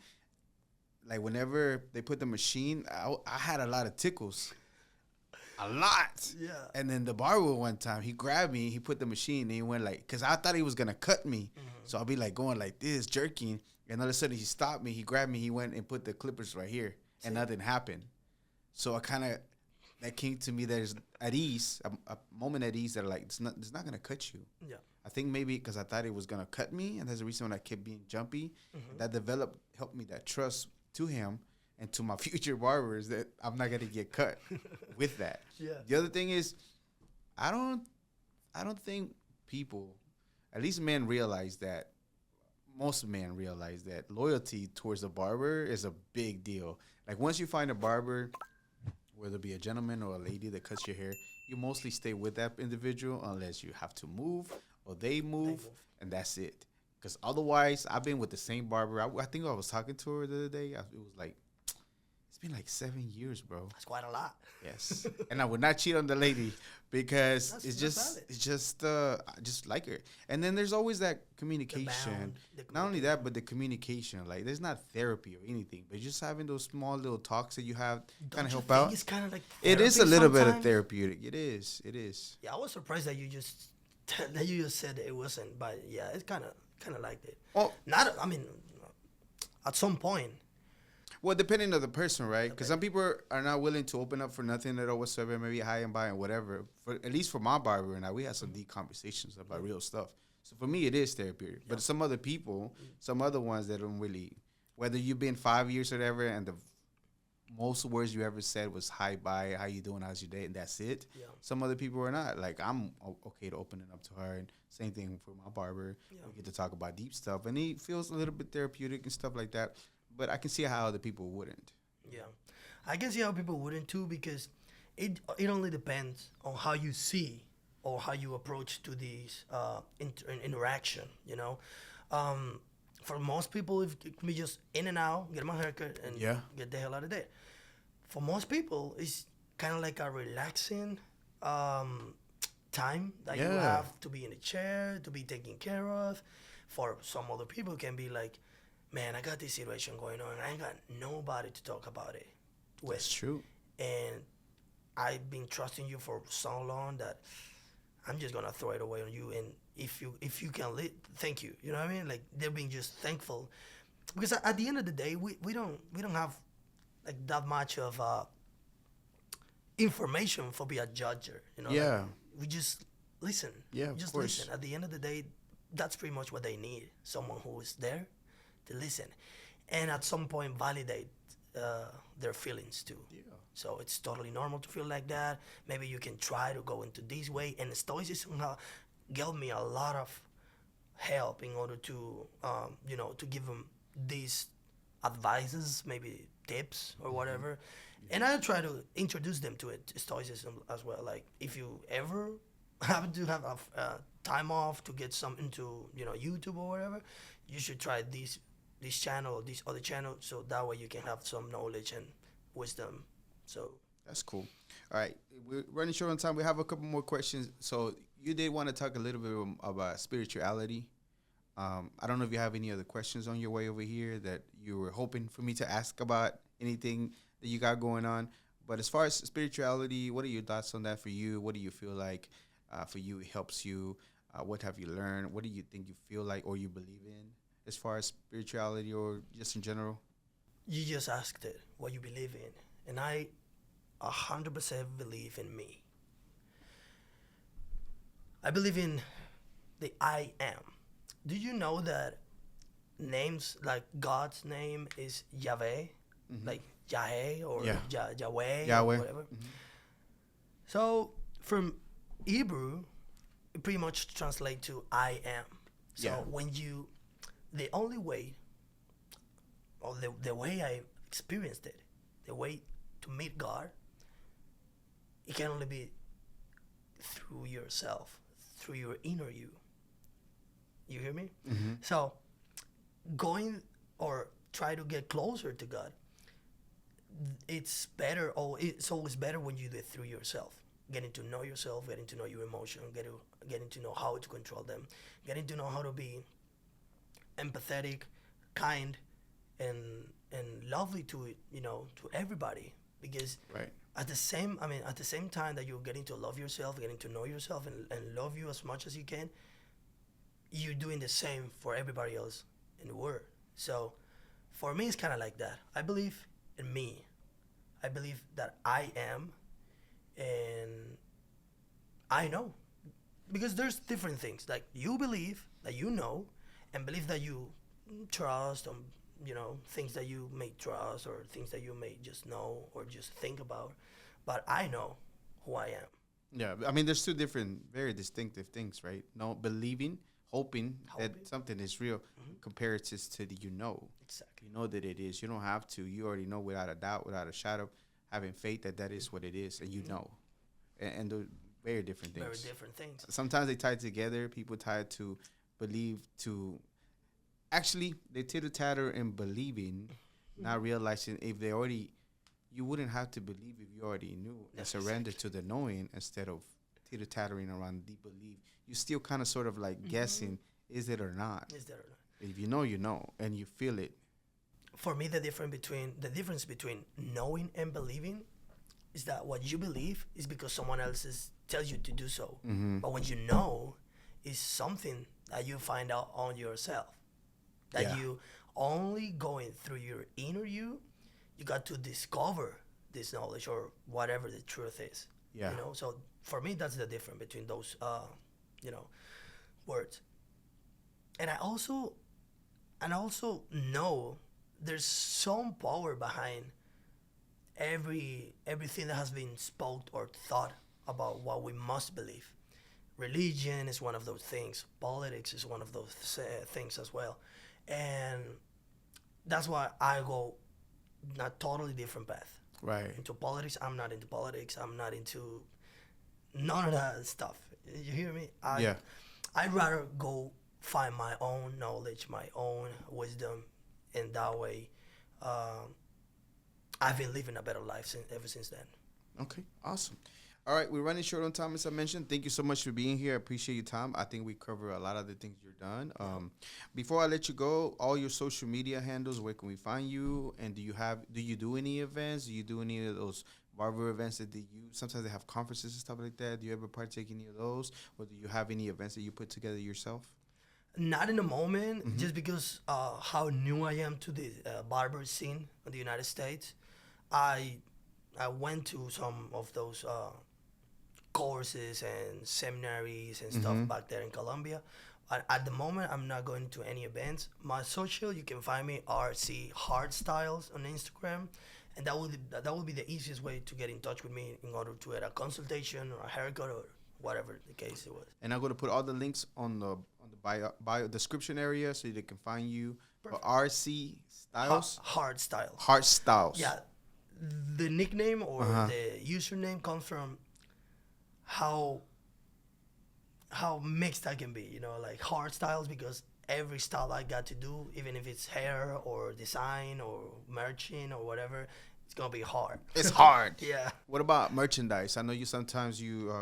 S1: like whenever they put the machine, I had a lot of tickles. A lot.
S2: Yeah.
S1: And then the barber one time, he grabbed me, he put the machine, and he went like, because I thought he was going to cut me. So I'll be like going like this, jerking. And all of a sudden he stopped me, he grabbed me, he went and put the clippers right here, and nothing happened. So I kind of, that came to me, there's at ease, a moment at ease that like, it's not going to cut you.
S2: Yeah.
S1: I think maybe because I thought it was going to cut me, and that's the reason when I kept being jumpy. That helped me that trust to him and to my future barbers that I'm not gonna get cut with that.
S2: Yeah.
S1: The other thing is, I don't think people, at least men, realize that. Most men realize that loyalty towards a barber is a big deal. Like once you find a barber, whether it be a gentleman or a lady that cuts your hair, you mostly stay with that individual unless you have to move or they move. And that's it. Because otherwise, I've been with the same barber. I think I was talking to her the other day. It was like, it's been like 7 years, bro.
S2: That's quite a lot.
S1: Yes. And I would not cheat on the lady because
S2: That's
S1: I just like her. And then there's always that communication. Not only that, but the communication. Like, there's not therapy or anything, but just having those small little talks that you have kind of help out.
S2: It's kind of like
S1: it is a little bit of
S2: sometimes?
S1: therapeutic. It is. It is.
S2: Yeah, I was surprised that you just said it wasn't, but yeah, it's kind of like it.
S1: Well,
S2: I mean, at some point.
S1: well, depending on the person, right? Because some people are not willing to open up for nothing at all whatsoever, maybe high and by and whatever. For at least for my barber and I, we had some deep conversations about real stuff. So for me, it is therapeutic. But some other people, some other ones that don't really, whether you've been 5 years or whatever, and the most words you ever said was hi, bye, how you doing, how's your day, and that's it.
S2: Yeah.
S1: Some other people are not. Like, I'm okay to open it up to her, and same thing for my barber.
S2: Yeah.
S1: We get to talk about deep stuff, and he feels a little bit therapeutic and stuff like that. But I can see how other people wouldn't.
S2: Yeah, I can see how people wouldn't too, because it only depends on how you see or how you approach to these interaction. You know, for most people, it can be just in and out, get my haircut, and get the hell out of there. For most people, it's kind of like a relaxing time that you have to be in a chair, to be taken care of. For some other people, it can be like, man, I got this situation going on, and I ain't got nobody to talk about it with.
S1: That's true.
S2: And I've been trusting you for so long that I'm just gonna throw it away on you. And if you can thank you. You know what I mean? Like, they're being just thankful, because at the end of the day, we don't have like that much of information for be a judger. You know?
S1: Yeah.
S2: Like, we just listen.
S1: Yeah, of
S2: just
S1: course.
S2: listen. At the end of the day, that's pretty much what they need. Someone who is there to listen, and at some point validate their feelings too. Yeah. So it's totally normal to feel like that. Maybe you can try to go into this way, and Stoicism gave me a lot of help in order to to give them these advices, maybe tips or whatever. And I try to introduce them to it, Stoicism as well. Like, if you ever happen to have a time off to get some into YouTube or whatever, you should try this channel or this other channel, so that way you can have some knowledge and wisdom. So
S1: that's cool. All right, we're running short on time. We have a couple more questions. So you did want to talk a little bit about spirituality. I don't know if you have any other questions on your way over here that you were hoping for me to ask about, anything that you got going on. But as far as spirituality, what are your thoughts on that for you? What do you feel like for you it helps you? What have you learned? What do you think you feel like or you believe in as far as spirituality or just in general?
S2: you just asked it, what you believe in, and I 100% believe in me. I believe in the I am. Do you know that names, like God's name is Yahweh, like Yahweh or Yahweh or whatever? Mm-hmm. So from Hebrew, it pretty much translates to I am. So when you, the only way, or the way I experienced it, the way to meet God, it can only be through yourself, through your inner you. You hear me? Mm-hmm. So going or try to get closer to God, it's better, or it's always better when you do it through yourself. Getting to know yourself, getting to know your emotion, getting to know how to control them, getting to know how to be empathetic, kind, and lovely to to everybody. Because at the same time that you're getting to love yourself, getting to know yourself, and love you as much as you can, you're doing the same for everybody else in the world. So for me, it's kind of like that. I believe in me. I believe that I am, and I know. Because there's different things. Like, you believe that you know, and believe that you trust on, things that you may trust, or things that you may just know or just think about. But I know who I am.
S1: Yeah, I mean, there's two different, very distinctive things, right? No, believing, hoping that something is real, compared to the
S2: Exactly.
S1: You know that it is. You don't have to. You already know without a doubt, without a shadow, having faith that is what it is, and you know. And they're very different things.
S2: Very different things.
S1: Sometimes they tie together. People tie to believe to actually they teeter tatter in believing, not realizing if they already, you wouldn't have to believe if you already knew and surrender to the knowing instead of teeter tattering around the belief. You still kind of sort of like guessing, is it or not?
S2: Is there or not?
S1: If you know, you know, and you feel it.
S2: For me, the difference between knowing and believing is that what you believe is because someone else tells you to do so. But when you know, is something that you find out on yourself. That you only going through your inner you got to discover this knowledge or whatever the truth is.
S1: Yeah.
S2: You know, so for me, that's the difference between those, words. And I also know there's some power behind everything that has been spoke or thought about what we must believe. Religion is one of those things. Politics is one of those things as well. And that's why I go a totally different path.
S1: Right.
S2: Into politics, I'm not into politics. I'm not into none of that stuff. You hear me? I'd rather go find my own knowledge, my own wisdom, and that way, I've been living a better life ever since then.
S1: Okay, awesome. All right, we're running short on time, as I mentioned. Thank you so much for being here. I appreciate your time. I think we cover a lot of the things you're done. Before I let you go, all your social media handles, where can we find you? And do you do any events? Do you do any of those barber events that sometimes they have conferences and stuff like that? Do you ever partake in any of those? Or do you have any events that you put together yourself?
S2: Not in the moment, just because how new I am to the barber scene in the United States. I went to some of those courses and seminaries and stuff back there in Colombia. At the moment, I'm not going to any events. My social, you can find me RC Hardstyles on Instagram, and that would be the easiest way to get in touch with me in order to get a consultation or a haircut or whatever the case it was.
S1: And I'm going to put all the links on the bio description area so they can find you. RC Styles?
S2: Hard Styles.
S1: Hard Styles.
S2: Yeah. The nickname or the username comes from how mixed I can be, you know, like hard styles, because every style I got to do, even if it's hair or design or merching or whatever, it's gonna be hard.
S1: It's hard.
S2: Yeah.
S1: What about merchandise? I know you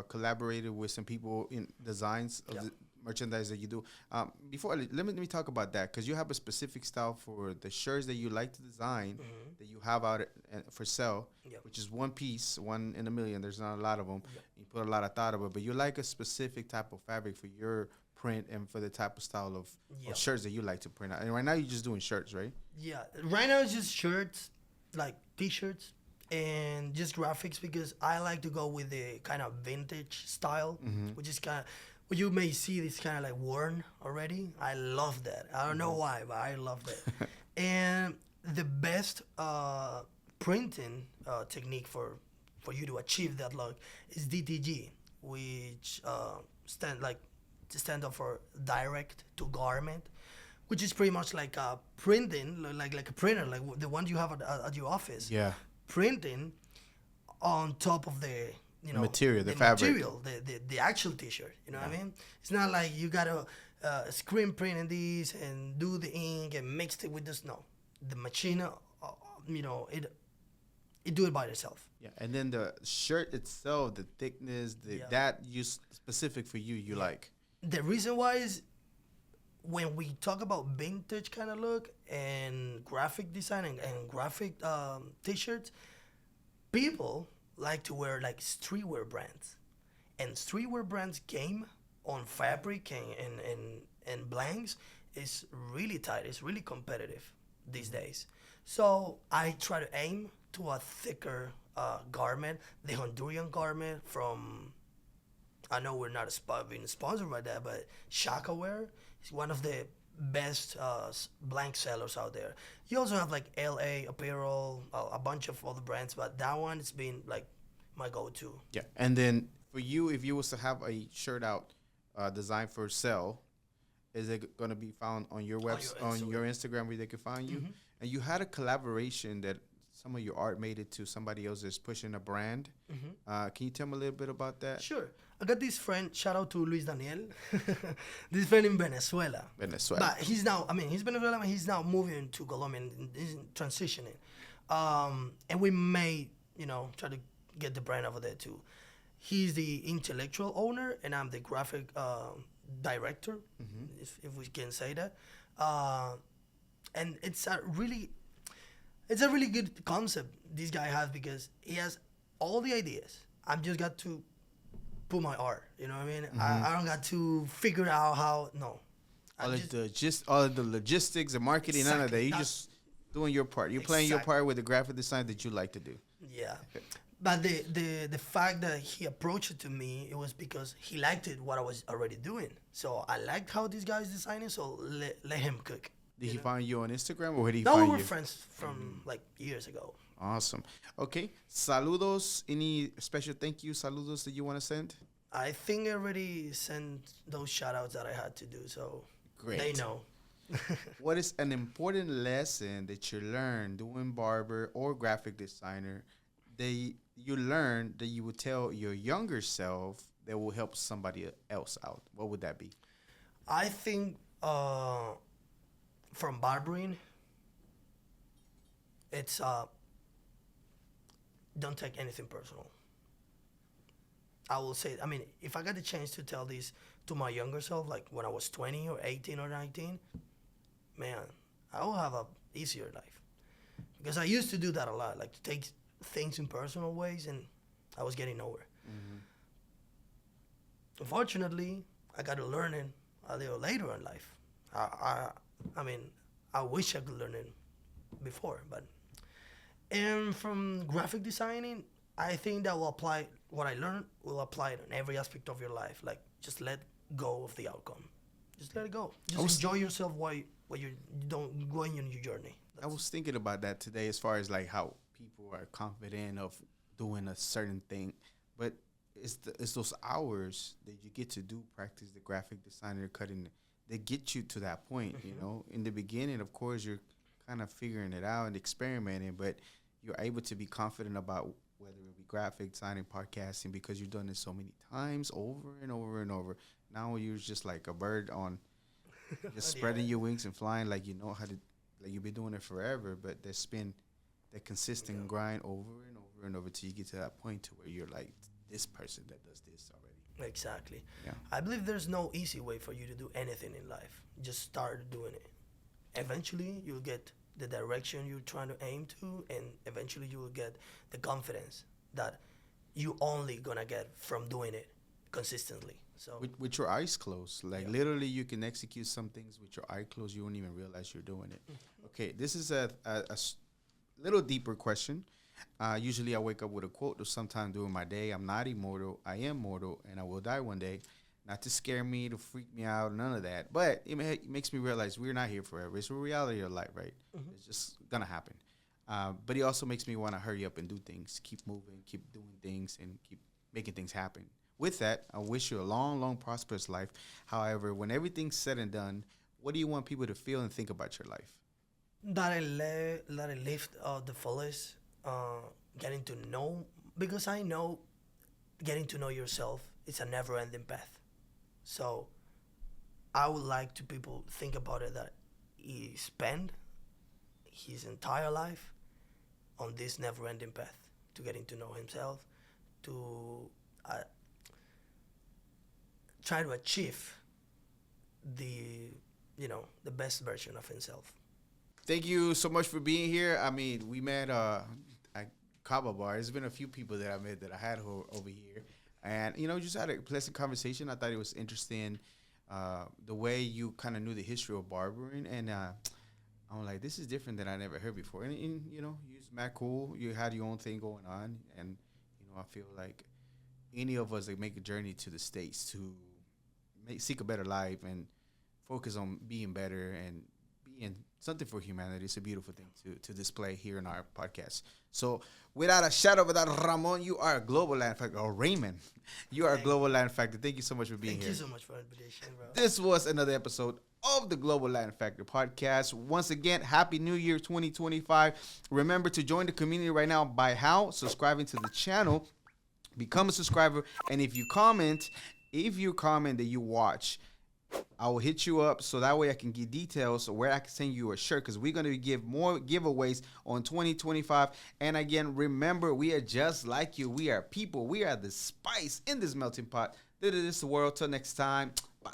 S1: collaborated with some people in designs of the merchandise that you do. Let me talk about that, because you have a specific style for the shirts that you like to design that you have out for sale, which is one piece, one in a million. There's not a lot of them. You put a lot of thought of it, but you like a specific type of fabric for your print and for the type of style of shirts that you like to print out. And right now you're just doing shirts, right? Yeah.
S2: Right now it's just shirts, like T-shirts, and just graphics, because I like to go with the kind of vintage style, which is kind of, what you may see, it's kind of like worn already. I love that. I don't know why, but I love that. And the best printing technique for you to achieve that look is DTG, which stand up for direct to garment, which is pretty much like printing, like a printer, like the one you have at your office.
S1: Yeah.
S2: Printing on top of the
S1: material, the fabric,
S2: material, the actual T-shirt. You know what I mean? It's not like you gotta screen print in these and do the ink and mix it with this. No, the machine, it do it by itself.
S1: Yeah, and then the shirt itself, the thickness, that you specific for you like.
S2: The reason why is, when we talk about vintage kind of look and graphic design and graphic T-shirts, people like to wear like streetwear brands, and streetwear brands game on fabric and blanks is really tight. It's really competitive these days. So I try to aim to a thicker garment, the Honduran garment from, I know we're not being sponsored by that, but Shaka Wear is one of the best blank sellers out there. You also have like LA Apparel, a bunch of other brands, but that one has been like my go-to.
S1: Yeah, and then for you, if you was to have a shirt out designed for sale, is it going to be found on your website, on your Instagram, where they can find you? And you had a collaboration that some of your art made it to somebody else that's pushing a brand. Can you tell me a little bit about that?
S2: Sure. I got this friend, shout out to Luis Daniel, this friend in Venezuela. But he's now, he's Venezuelan, but he's now moving to Colombia and he's transitioning. And we may, try to get the brand over there too. He's the intellectual owner and I'm the graphic director, if we can say that. And it's a really good concept this guy has because he has all the ideas. I've just got to put my art, you know what I mean? I don't got to figure out how, no.
S1: All of the logistics and marketing, exactly. None of that. You just doing your part. You're playing your part with the graphic design that you like to do.
S2: Yeah. But the fact that he approached it to me, it was because he liked what I was already doing. So I liked how this guy is designing, so let him cook.
S1: Did he find you on Instagram or where did he
S2: no,
S1: find you?
S2: No, we were friends from like years ago.
S1: Awesome. Okay. Saludos. Any special thank you saludos that you want to send?
S2: I think I already sent those shout outs that I had to do, so
S1: great.
S2: They know.
S1: What is an important lesson that you learned doing barber or graphic designer that you learned that you would tell your younger self that will help somebody else out? What would that be?
S2: I think from barbering, it's don't take anything personal. I will say, if I got the chance to tell this to my younger self, like when I was 20 or 18 or 19, man, I will have a easier life. Because I used to do that a lot, like to take things in personal ways, and I was getting nowhere. Unfortunately, I got to learn it a little later in life. I wish I could learn it before, but. And from graphic designing, I think that will apply, what I learned will apply in every aspect of your life. Like, just let go of the outcome. Just let it go. Just enjoy yourself while you're going on your journey.
S1: I was thinking about that today as far as like how people are confident of doing a certain thing. But it's those hours that you get to do practice the graphic designer cutting that get you to that point, you know. In the beginning, of course, you're kind of figuring it out and experimenting, but you're able to be confident about whether it be graphic designing, podcasting, because you've done it so many times over and over and over. Now you're just like a bird on just spreading your wings and flying, like you know how to, like you've been doing it forever, but there's been that consistent grind over and over and over till you get to that point to where you're like this person that does this already.
S2: Exactly.
S1: Yeah.
S2: I believe there's no easy way for you to do anything in life. Just start doing it. Eventually, you'll get the direction you're trying to aim to, and eventually you will get the confidence that you only gonna get from doing it consistently. So
S1: with your eyes closed, like literally you can execute some things with your eye closed. You won't even realize you're doing it. Okay, this is a little deeper question. Usually I wake up with a quote or sometime during my day. I'm not immortal. I am mortal, and I will die one day. Not to scare me, to freak me out, none of that. But it makes me realize we're not here forever. It's a reality of life, right? It's just going to happen. But it also makes me want to hurry up and do things, keep moving, keep doing things, and keep making things happen. With that, I wish you a long, long, prosperous life. However, when everything's said and done, what do you want people to feel and think about your life?
S2: That I lived the fullest, getting to know, because I know getting to know yourself is a never-ending path. So I would like to people think about it that he spent his entire life on this never-ending path to getting to know himself, to try to achieve the best version of himself.
S1: Thank you so much for being here. I mean, we met at Cabo Bar. There's been a few people that I met that I had over here. And, just had a pleasant conversation. I thought it was interesting the way you kind of knew the history of barbering. And I'm like, this is different than I never heard before. And you're mad cool. You had your own thing going on. And, I feel like any of us that make a journey to the States to seek a better life and focus on being better and being something for humanity. It's a beautiful thing to display here in our podcast. So without a shadow of a doubt, Ramon, you are a global land factor. Or Raymond, you are a global land factor. Thank you so much for being here.
S2: Thank you so much for the invitation, bro.
S1: This was another episode of the Global Latin Factor podcast. Once again, Happy New Year 2025. Remember to join the community right now by how? Subscribing to the channel. Become a subscriber. And if you comment that you watch, I will hit you up so that way I can get details of where I can send you a shirt, because we're going to give more giveaways on 2025. And again, remember, we are just like you. We are people. We are the spice in this melting pot. This is the world. Till next time. Bye.